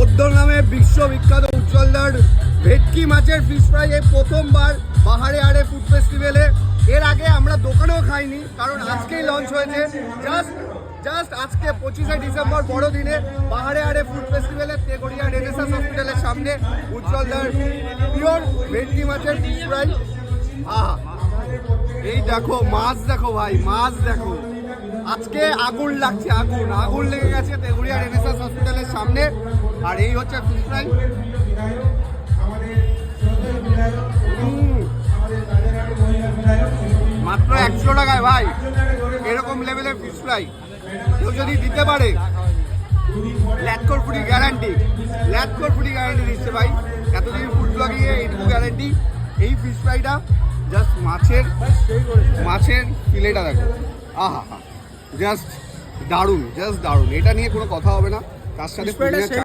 পোদ্দার নামে বিশ্ববিখ্যাত উজ্জ্বলদার ভেটকি মাছের ফিশ ফ্রাই এই প্রথমবার বাহারে আড়ে ফুড ফেস্টিভ্যালে। এর আগে আমরা দোকানেও খাইনি, কারণ আজকেই লঞ্চ হয়েছে। জাস্ট আজকে 25শে ডিসেম্বর বড়দিনে বাহারে আড়ে ফুড ফেস্টিভ্যালে তেঘড়িয়া রেনেসান্স হসপিটালের সামনে উজ্জ্বলদার পিওর ভেটকি মাছের ফিশ ফ্রাই। আহা, এই দেখো মাছ, দেখো ভাই মাছ দেখো। আজকে আগুন লাগছে, আগুন লেগে গেছে তেঘড়িয়া রেনেসান্স হসপিটালের সামনে। আর এই হচ্ছে ফিশ ফ্রাই। মাত্র 100 টাকায় ভাই এরকম লেভেলের ফিশ ফ্রাই কেউ যদি দিতে পারে, ল্যাটকোর ফুডি গ্যারান্টি দিচ্ছে ভাই। এতদিন ফুড ব্লগিংয়ে এইটুকু গ্যারান্টি। এই ফিশ ফ্রাইটা জাস্ট মাছের ফিলেটা দেখো, আহা জাস্ট দারুণ, এটা নিয়ে কোনো কথা হবে না। তার সাথে